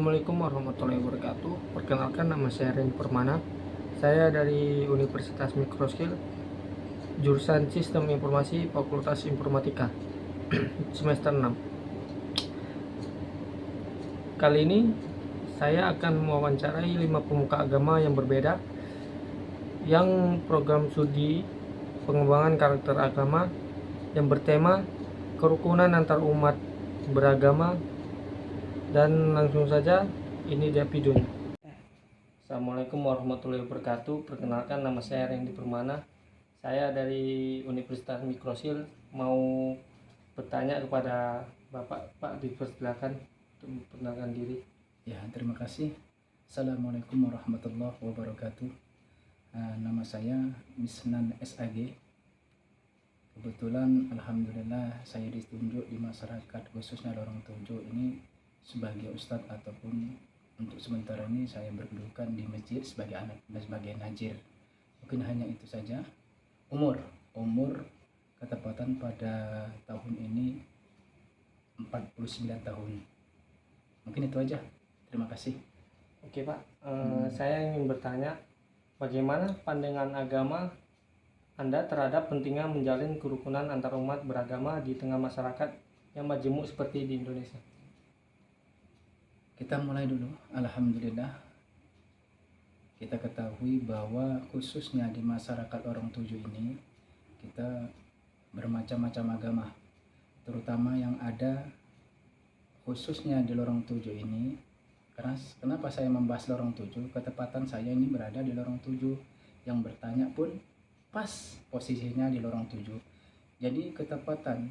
Assalamualaikum warahmatullahi wabarakatuh. Perkenalkan, nama saya Ren Permana. Saya dari Universitas Mikroskill, jurusan Sistem Informasi, Fakultas Informatika, semester 6. Kali ini saya akan mewawancarai 5 pemuka agama yang berbeda yang program studi pengembangan karakter agama yang bertema kerukunan antar umat beragama. Dan langsung saja, ini dia videonya. Assalamualaikum warahmatullahi wabarakatuh. Perkenalkan, nama saya Randy Permana. Saya dari Universitas Mikrosil. Mau bertanya kepada Bapak. Pak, dipersilakan untuk memperkenalkan diri. Ya, terima kasih. Assalamualaikum warahmatullahi wabarakatuh. Nama saya Misnan SAG. Kebetulan alhamdulillah saya ditunjuk di masyarakat khususnya Lorong 7 ini sebagai ustadz, ataupun untuk sementara ini saya berkedudukan di masjid sebagai anak dan sebagai najir. Mungkin hanya itu saja. Umur ketepatan pada tahun ini 49 tahun. Mungkin itu aja. Terima kasih. Oke Pak, saya ingin bertanya, bagaimana pandangan agama Anda terhadap pentingnya menjalin kerukunan antar umat beragama di tengah masyarakat yang majemuk seperti di Indonesia? Kita mulai dulu. Alhamdulillah, kita ketahui bahwa khususnya di masyarakat Lorong 7 ini kita bermacam-macam agama, terutama yang ada khususnya di Lorong 7 ini. Kenapa saya membahas Lorong 7? Ketepatan saya ini berada di Lorong 7, yang bertanya pun pas posisinya di Lorong 7. Jadi ketepatan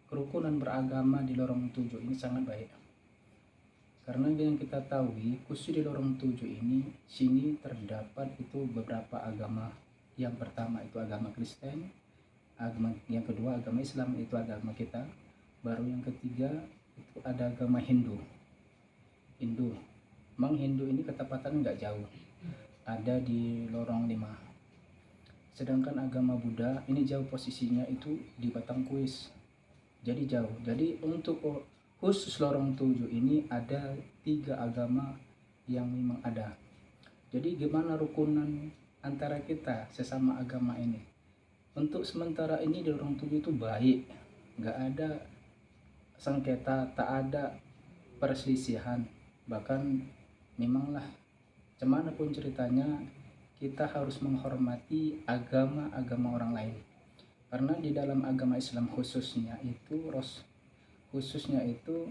kerukunan beragama di Lorong 7 ini sangat baik. Karena yang kita tahu, khusus di Lorong 7 ini, sini terdapat itu beberapa agama. Yang pertama itu agama Kristen, yang kedua agama Islam, itu agama kita. Baru yang ketiga itu ada agama Hindu. Memang Hindu ini ketepatan nggak jauh, ada di Lorong 5. Sedangkan agama Buddha ini jauh posisinya, itu di Batangkuis. Jadi jauh. Jadi untuk khusus Lorong 7 ini ada 3 agama yang memang ada. Jadi gimana rukunan antara kita sesama agama ini? Untuk sementara ini di Lorong 7 itu baik, nggak ada sengketa, tak ada perselisihan. Bahkan memanglah gimana pun ceritanya, kita harus menghormati agama-agama orang lain. Karena di dalam agama Islam khususnya itu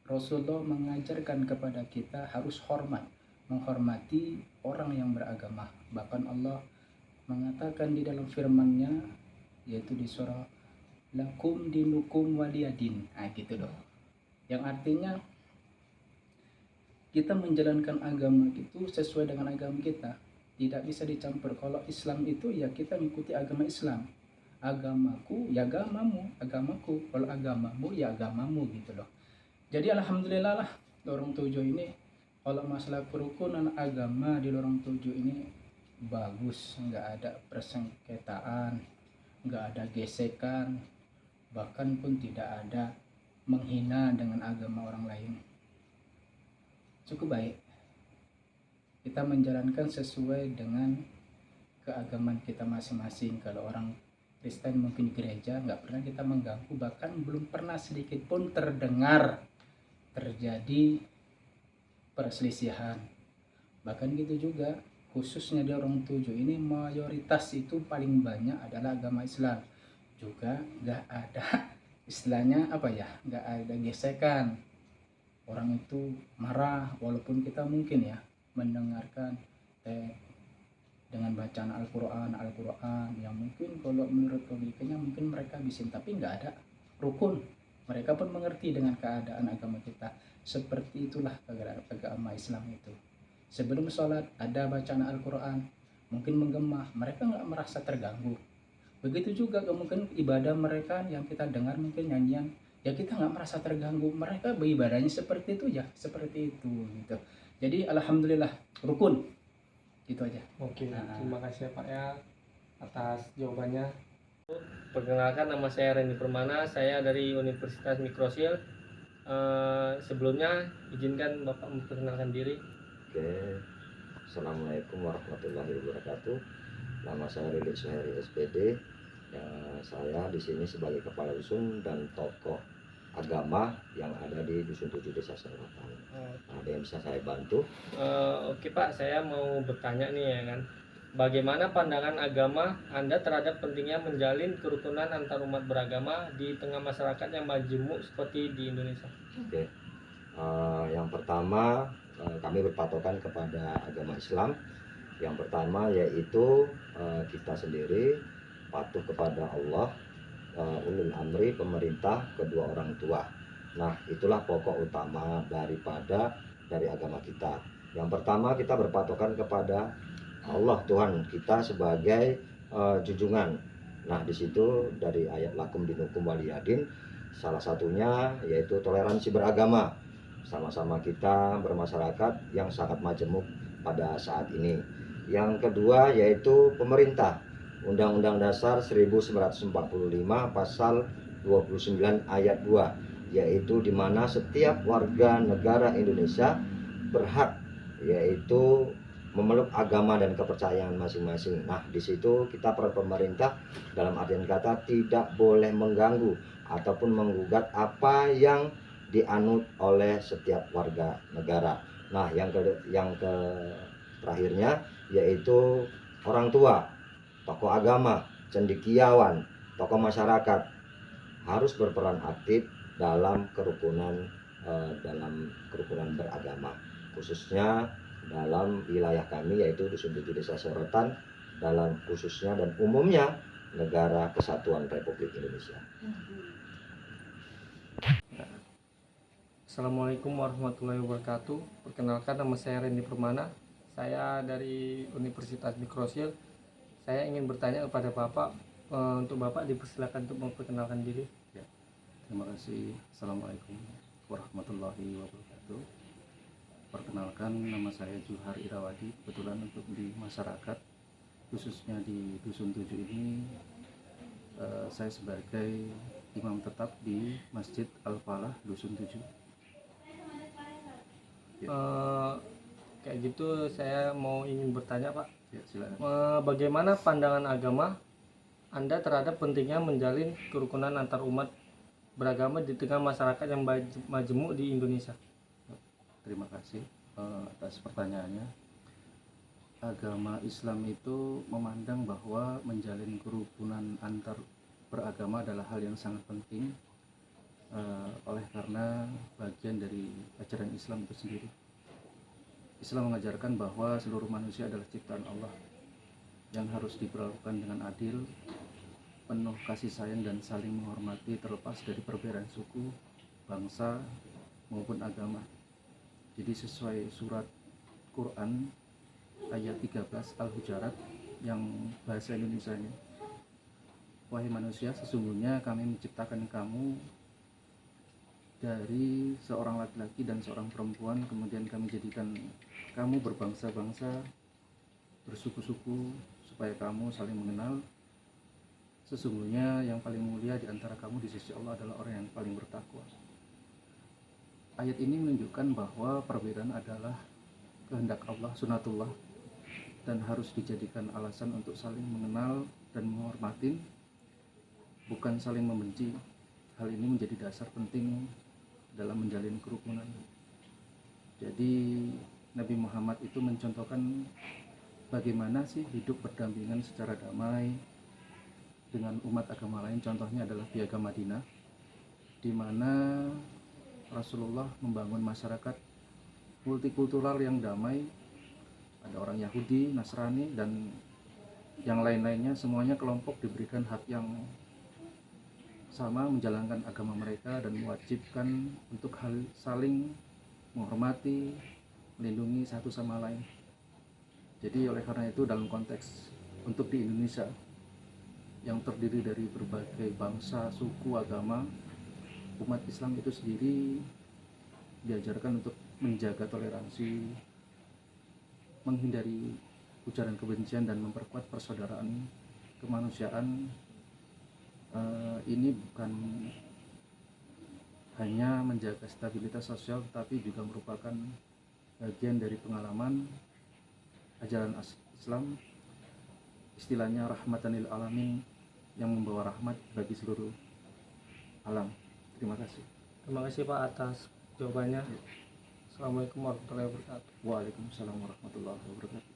Rasulullah mengajarkan kepada kita harus menghormati orang yang beragama. Bahkan Allah mengatakan di dalam firman-Nya, yaitu di surah Lakum dinukum waliyadin, gitu doh. Yang artinya kita menjalankan agama itu sesuai dengan agama kita, tidak bisa dicampur. Kalau Islam itu ya kita mengikuti agama Islam. Agamaku ya agamamu, agamaku kalau agamamu ya agamamu, gitu loh. Jadi alhamdulillah lah, Lorong 7 ini kalau masalah kerukunan agama di Lorong 7 ini bagus, nggak ada persengketaan, nggak ada gesekan, bahkan pun tidak ada menghina dengan agama orang lain. Cukup baik, kita menjalankan sesuai dengan keagamaan kita masing-masing. Kalau orang Kristen mungkin gereja, nggak pernah kita mengganggu, bahkan belum pernah sedikit pun terdengar terjadi perselisihan. Bahkan gitu juga khususnya di Lorong 7 ini mayoritas itu paling banyak adalah agama Islam. Juga nggak ada istilahnya nggak ada gesekan. Orang itu marah walaupun kita mungkin ya mendengarkan dengan bacaan Al-Quran yang mungkin kalau menurut logikanya mungkin mereka bisa, tapi nggak ada rukun. Mereka pun mengerti dengan keadaan agama kita. Seperti itulah agama Islam itu. Sebelum sholat ada bacaan Al-Quran, mungkin menggema, mereka nggak merasa terganggu. Begitu juga mungkin ibadah mereka yang kita dengar mungkin nyanyian, ya kita nggak merasa terganggu. Mereka beribadahnya seperti itu ya, seperti itu gitu. Jadi alhamdulillah rukun. Gitu aja. Oke, terima kasih Pak ya atas jawabannya. Perkenalkan, nama saya Randy Permana. Saya dari Universitas Mikrosil, Sebelumnya izinkan Bapak memperkenalkan diri. Oke, Assalamualaikum warahmatullahi wabarakatuh. Nama saya Lili Suheri SPD. Ya, saya di sini sebagai kepala dusun dan tokoh agama yang ada di Dusun 7 Desa Selatan. Ada yang bisa saya bantu? Oke Pak, saya mau bertanya nih ya kan. Bagaimana pandangan agama Anda terhadap pentingnya menjalin kerukunan antar umat beragama di tengah masyarakat yang majemuk seperti di Indonesia? Oke, yang pertama kami berpatokan kepada agama Islam. Yang pertama yaitu kita sendiri patuh kepada Allah, ulul amri, pemerintah, kedua orang tua. Nah, itulah pokok utama dari agama kita. Yang pertama kita berpatokan kepada Allah, Tuhan kita sebagai junjungan. Nah, di situ dari ayat lakum dinukum waliyadin, salah satunya yaitu toleransi beragama. Sama-sama kita bermasyarakat yang sangat majemuk pada saat ini. Yang kedua yaitu pemerintah. Undang-Undang Dasar 1945 pasal 29 ayat 2, yaitu di mana setiap warga negara Indonesia berhak yaitu memeluk agama dan kepercayaan masing-masing. Nah, di situ kita para pemerintah dalam artian kata tidak boleh mengganggu ataupun menggugat apa yang dianut oleh setiap warga negara. Nah, yang terakhirnya yaitu orang tua, tokoh agama, cendekiawan, tokoh masyarakat harus berperan aktif dalam kerukunan beragama, khususnya dalam wilayah kami yaitu Dusun 7 Desa Sorotan, dalam khususnya dan umumnya Negara Kesatuan Republik Indonesia. Assalamualaikum warahmatullahi wabarakatuh. Perkenalkan, nama saya Randy Permana. Saya dari Universitas Mikrosil. Saya ingin bertanya kepada Bapak, untuk Bapak dipersilakan untuk memperkenalkan diri. Ya, terima kasih. Assalamualaikum warahmatullahi wabarakatuh. Perkenalkan, nama saya Juhar Irawadi. Kebetulan untuk di masyarakat, khususnya di Dusun 7 ini, saya sebagai imam tetap di Masjid Al-Falah Dusun 7. Ya. Kayak gitu, saya ingin bertanya Pak. Ya, silakan. Bagaimana pandangan agama Anda terhadap pentingnya menjalin kerukunan antar umat beragama di tengah masyarakat yang majemuk di Indonesia? Terima kasih atas pertanyaannya. Agama Islam itu memandang bahwa menjalin kerukunan antar beragama adalah hal yang sangat penting, oleh karena bagian dari ajaran Islam itu sendiri. Islam mengajarkan bahwa seluruh manusia adalah ciptaan Allah yang harus diperlakukan dengan adil, penuh kasih sayang dan saling menghormati terlepas dari perbedaan suku, bangsa maupun agama. Jadi sesuai surat Quran ayat 13 Al-Hujarat yang bahasa Indonesianya, wahai manusia, sesungguhnya kami menciptakan kamu dari seorang laki-laki dan seorang perempuan, kemudian kami jadikan kamu berbangsa-bangsa, bersuku-suku, supaya kamu saling mengenal. Sesungguhnya yang paling mulia di antara kamu di sisi Allah adalah orang yang paling bertakwa. Ayat ini menunjukkan bahwa perbedaan adalah kehendak Allah, sunatullah, dan harus dijadikan alasan untuk saling mengenal dan menghormati, bukan saling membenci. Hal ini menjadi dasar penting dalam menjalin kerukunan. Jadi Nabi Muhammad itu mencontohkan bagaimana sih hidup berdampingan secara damai dengan umat agama lain. Contohnya adalah Piagam Madinah, di mana Rasulullah membangun masyarakat multikultural yang damai. Ada orang Yahudi, Nasrani, dan yang lain-lainnya, semuanya kelompok diberikan hak yang sama menjalankan agama mereka dan mewajibkan untuk saling menghormati, melindungi satu sama lain. Jadi oleh karena itu dalam konteks untuk di Indonesia yang terdiri dari berbagai bangsa, suku, agama, umat Islam itu sendiri diajarkan untuk menjaga toleransi, menghindari ujaran kebencian dan memperkuat persaudaraan kemanusiaan. Ini bukan hanya menjaga stabilitas sosial, tetapi juga merupakan bagian dari pengalaman ajaran Islam, istilahnya rahmatan lil alamin, yang membawa rahmat bagi seluruh alam. Terima kasih. Terima kasih Pak atas jawabannya. Assalamualaikum warahmatullahi wabarakatuh. Waalaikumsalam warahmatullahi wabarakatuh.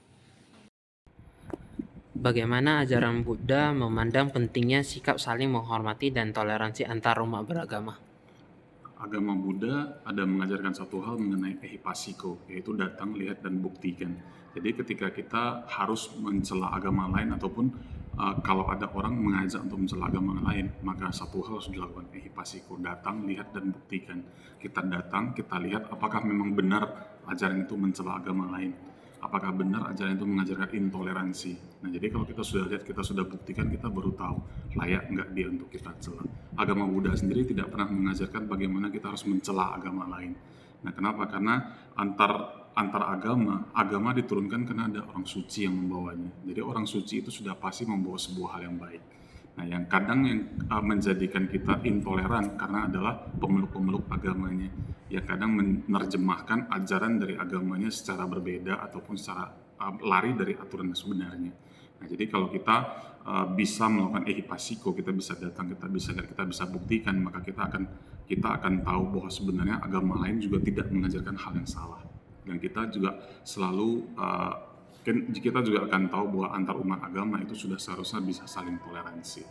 Bagaimana ajaran Buddha memandang pentingnya sikap saling menghormati dan toleransi antar umat beragama? Agama Buddha ada mengajarkan satu hal mengenai ehipasiko, yaitu datang, lihat, dan buktikan. Jadi ketika kita harus mencela agama lain ataupun kalau ada orang mengajak untuk mencela agama lain, maka satu hal harus dilakukan, ehipasiko, datang, lihat, dan buktikan. Kita datang, kita lihat apakah memang benar ajaran itu mencela agama lain. Apakah benar ajaran itu mengajarkan intoleransi. Nah, jadi kalau kita sudah lihat, kita sudah buktikan, kita baru tahu layak nggak dia untuk kita cela. Agama Buddha sendiri tidak pernah mengajarkan bagaimana kita harus mencela agama lain. Nah, kenapa? Karena antar agama diturunkan karena ada orang suci yang membawanya. Jadi orang suci itu sudah pasti membawa sebuah hal yang baik. Nah, yang kadang menjadikan kita intoleran karena adalah pemeluk-pemeluk agamanya, yang kadang menerjemahkan ajaran dari agamanya secara berbeda ataupun secara lari dari aturan sebenarnya. Nah, jadi kalau kita bisa melakukan ehipasiko, kita bisa datang, kita bisa buktikan, maka kita akan tahu bahwa sebenarnya agama lain juga tidak mengajarkan hal yang salah. Dan kita juga selalu kita juga akan tahu bahwa antar umat agama itu sudah seharusnya bisa saling toleransi.